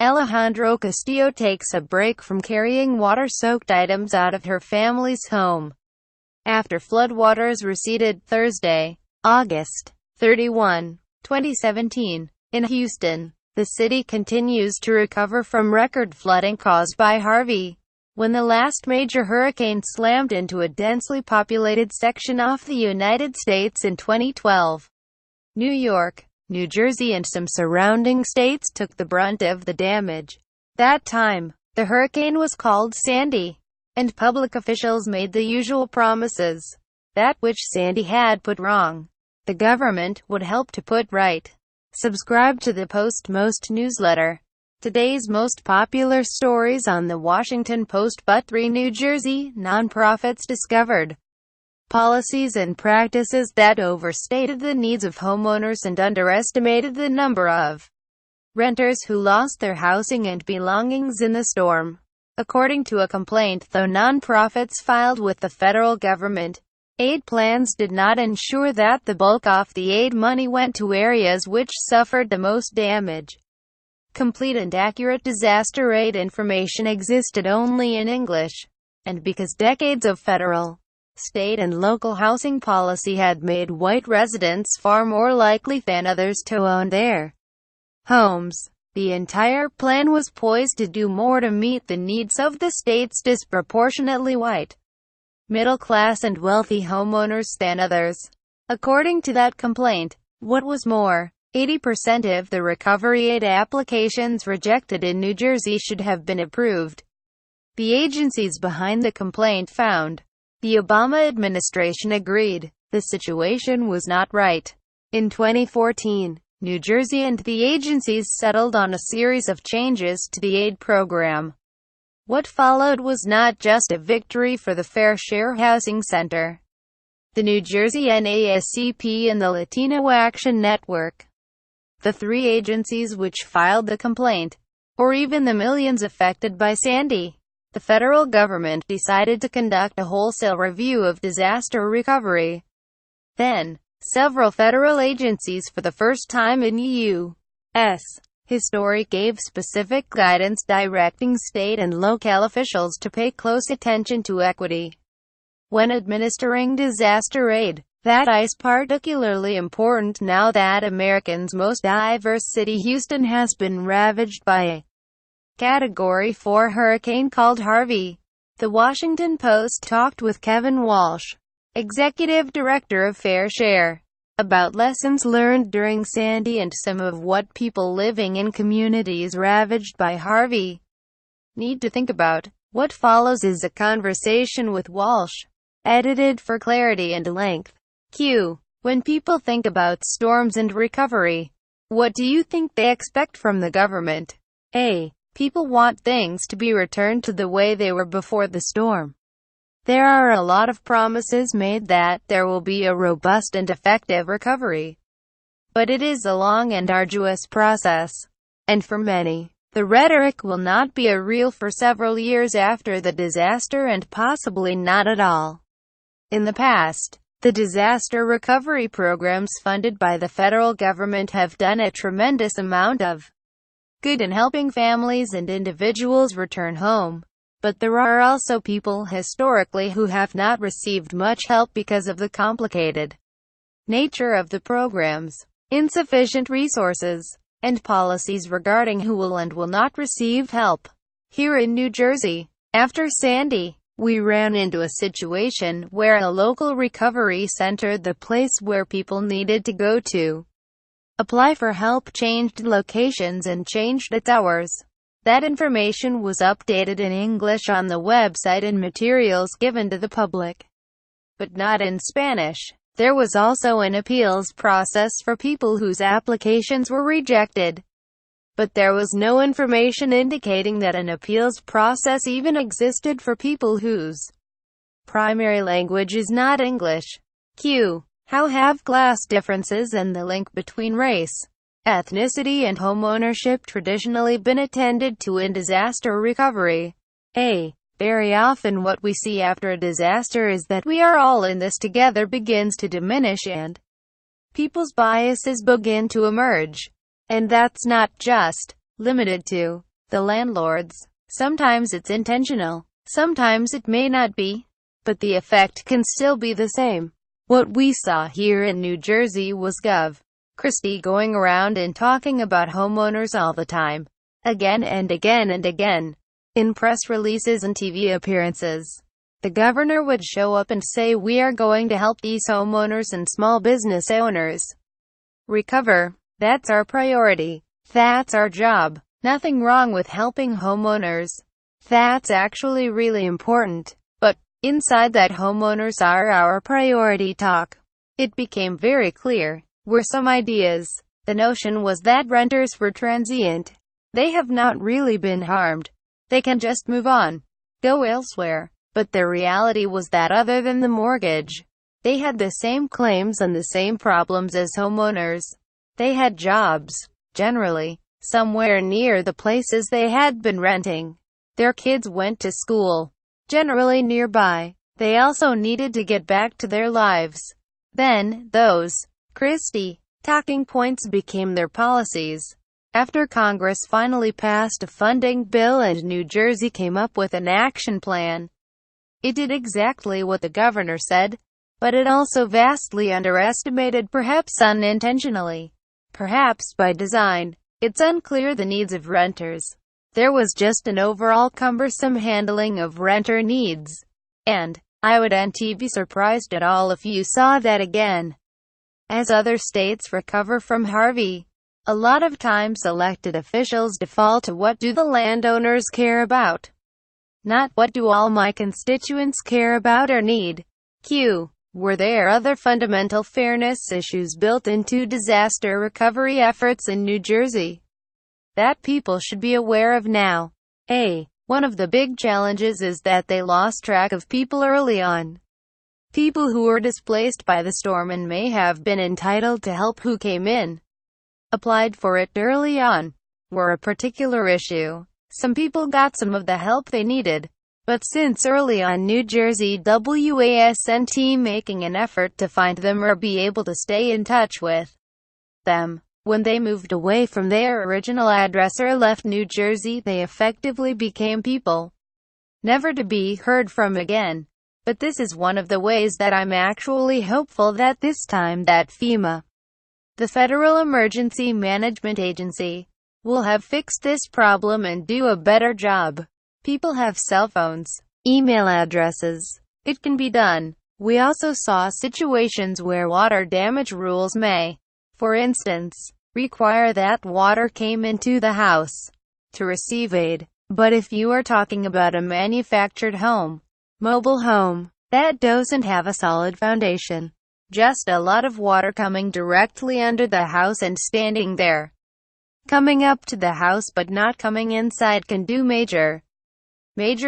Alejandro Castillo takes a break from carrying water-soaked items out of her family's home after floodwaters receded Thursday, August 31, 2017. In Houston, the city continues to recover from record flooding caused by Harvey, when the last major hurricane slammed into a densely populated section of the United States in 2012. New York, New Jersey and some surrounding states took the brunt of the damage. That time, the hurricane was called Sandy, and public officials made the usual promises. That which Sandy had put wrong, the government would help to put right. Subscribe to the Post-Most newsletter. Today's most popular stories on the Washington Post. But 3 New Jersey nonprofits discovered policies and practices that overstated the needs of homeowners and underestimated the number of renters who lost their housing and belongings in the storm. According to a complaint the nonprofits filed with the federal government, aid plans did not ensure that the bulk of the aid money went to areas which suffered the most damage. Complete and accurate disaster aid information existed only in English, and because decades of federal, state and local housing policy had made white residents far more likely than others to own their homes, the entire plan was poised to do more to meet the needs of the state's disproportionately white, middle-class and wealthy homeowners than others. According to that complaint, what was more, 80% of the recovery aid applications rejected in New Jersey should have been approved. The agencies behind the complaint found. The Obama administration agreed the situation was not right. In 2014, New Jersey and the agencies settled on a series of changes to the aid program. What followed was not just a victory for the Fair Share Housing Center, the New Jersey NASCP and the Latino Action Network, the 3 agencies which filed the complaint, or even the millions affected by Sandy. The federal government decided to conduct a wholesale review of disaster recovery. Then, several federal agencies for the first time in U.S. history gave specific guidance directing state and local officials to pay close attention to equity when administering disaster aid. That is particularly important now that America's most diverse city, Houston, has been ravaged by a Category 4 hurricane called Harvey. The Washington Post talked with Kevin Walsh, executive director of Fair Share, about lessons learned during Sandy and some of what people living in communities ravaged by Harvey need to think about. What follows is a conversation with Walsh, edited for clarity and length. Q. When people think about storms and recovery, what do you think they expect from the government? A. People want things to be returned to the way they were before the storm. There are a lot of promises made that there will be a robust and effective recovery. But it is a long and arduous process. And for many, the rhetoric will not be real for several years after the disaster and possibly not at all. In the past, the disaster recovery programs funded by the federal government have done a tremendous amount of good in helping families and individuals return home. But there are also people historically who have not received much help because of the complicated nature of the programs, insufficient resources, and policies regarding who will and will not receive help. Here in New Jersey, after Sandy, we ran into a situation where a local recovery center, the place where people needed to go to apply for help, changed locations and changed its hours. That information was updated in English on the website and materials given to the public, but not in Spanish. There was also an appeals process for people whose applications were rejected, but there was no information indicating that an appeals process even existed for people whose primary language is not English. Q. How have class differences and the link between race, ethnicity and homeownership traditionally been attended to in disaster recovery? A. Very often what we see after a disaster is that we are all in this together begins to diminish and people's biases begin to emerge. And that's not just limited to the landlords. Sometimes it's intentional, sometimes it may not be, but the effect can still be the same. What we saw here in New Jersey was Gov. Christie going around and talking about homeowners all the time, again and again and again, in press releases and TV appearances. The governor would show up and say, "We are going to help these homeowners and small business owners recover. That's our priority. That's our job. Nothing wrong with helping homeowners. That's actually really important." But inside that homeowners are our priority talk, it became very clear were some ideas. The notion was that renters were transient. They have not really been harmed. They can just move on, go elsewhere. But the reality was that other than the mortgage, they had the same claims and the same problems as homeowners. They had jobs, generally, somewhere near the places they had been renting. Their kids went to school, generally nearby. They also needed to get back to their lives. Then, those Christie talking points became their policies. After Congress finally passed a funding bill and New Jersey came up with an action plan, it did exactly what the governor said, but it also vastly underestimated, perhaps unintentionally, perhaps by design. It's unclear the needs of renters. There was just an overall cumbersome handling of renter needs. And I wouldn't be surprised at all if you saw that again. As other states recover from Harvey, a lot of times elected officials default to what do the landowners care about, not what do all my constituents care about or need. Were there other fundamental fairness issues built into disaster recovery efforts in New Jersey that people should be aware of now? One of the big challenges is that they lost track of people early on. People who were displaced by the storm and may have been entitled to help who came in, applied for it early on, were a particular issue. Some people got some of the help they needed, but since early on New Jersey wasn't making an effort to find them or be able to stay in touch with them. When they moved away from their original address or left New Jersey, they effectively became people, never to be heard from again. But this is one of the ways that I'm actually hopeful that this time that FEMA, the Federal Emergency Management Agency, will have fixed this problem and do a better job. People have cell phones, email addresses. It can be done. We also saw situations where water damage rules may, for instance, require that water came into the house to receive aid. But if you are talking about a manufactured home, mobile home, that doesn't have a solid foundation, just a lot of water coming directly under the house and standing there, coming up to the house but not coming inside, can do major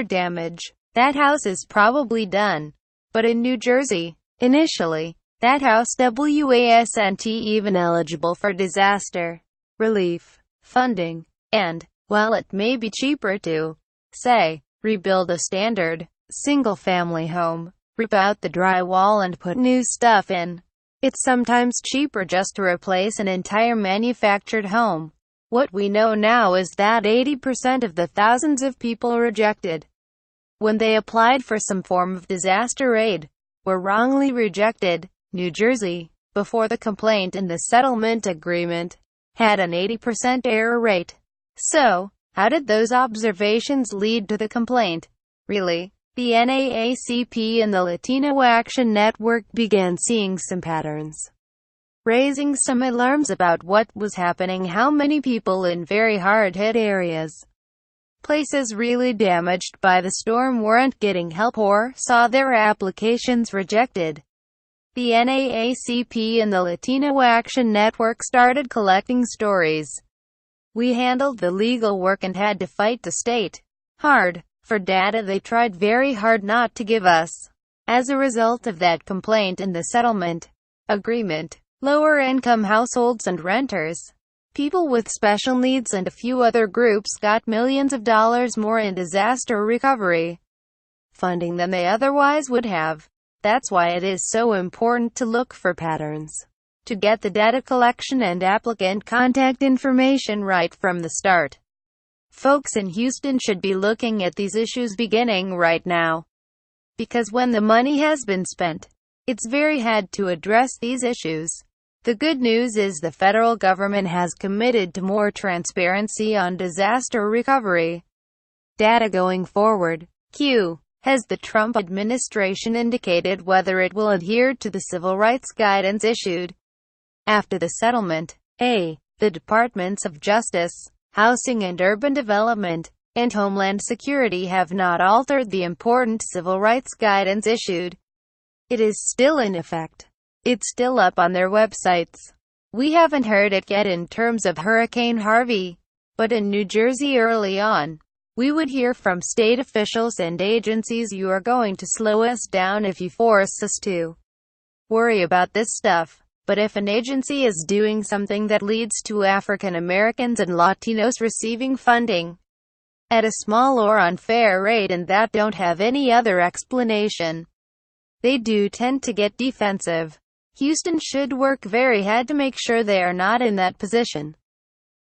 damage. That house is probably done. But in New Jersey, initially, that house wasn't even eligible for disaster relief funding. And, while it may be cheaper to, say, rebuild a standard single-family home, rip out the drywall and put new stuff in, it's sometimes cheaper just to replace an entire manufactured home. What we know now is that 80% of the thousands of people rejected when they applied for some form of disaster aid were wrongly rejected. New Jersey, before the complaint and the settlement agreement, had an 80% error rate. So, how did those observations lead to the complaint? Really? The NAACP and the Latino Action Network began seeing some patterns, raising some alarms about what was happening. How many people in very hard-hit areas, places really damaged by the storm, weren't getting help or saw their applications rejected. The NAACP and the Latino Action Network started collecting stories. We handled the legal work and had to fight the state hard for data they tried very hard not to give us. As a result of that complaint and the settlement agreement, lower-income households and renters, people with special needs and a few other groups got millions of dollars more in disaster recovery funding than they otherwise would have. That's why it is so important to look for patterns, to get the data collection and applicant contact information right from the start. Folks in Houston should be looking at these issues beginning right now. Because when the money has been spent, it's very hard to address these issues. The good news is the federal government has committed to more transparency on disaster recovery data going forward. Q. Has the Trump administration indicated whether it will adhere to the civil rights guidance issued after the settlement? A. The Departments of Justice, Housing and Urban Development, and Homeland Security have not altered the important civil rights guidance issued. It is still in effect. It's still up on their websites. We haven't heard it yet in terms of Hurricane Harvey, but in New Jersey early on, we would hear from state officials and agencies, "You are going to slow us down if you force us to worry about this stuff." But if an agency is doing something that leads to African Americans and Latinos receiving funding at a small or unfair rate and that don't have any other explanation, they do tend to get defensive. Houston should work very hard to make sure they are not in that position.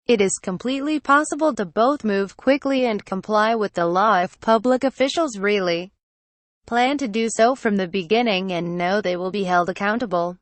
It is completely possible to both move quickly and comply with the law if public officials really plan to do so from the beginning and know they will be held accountable.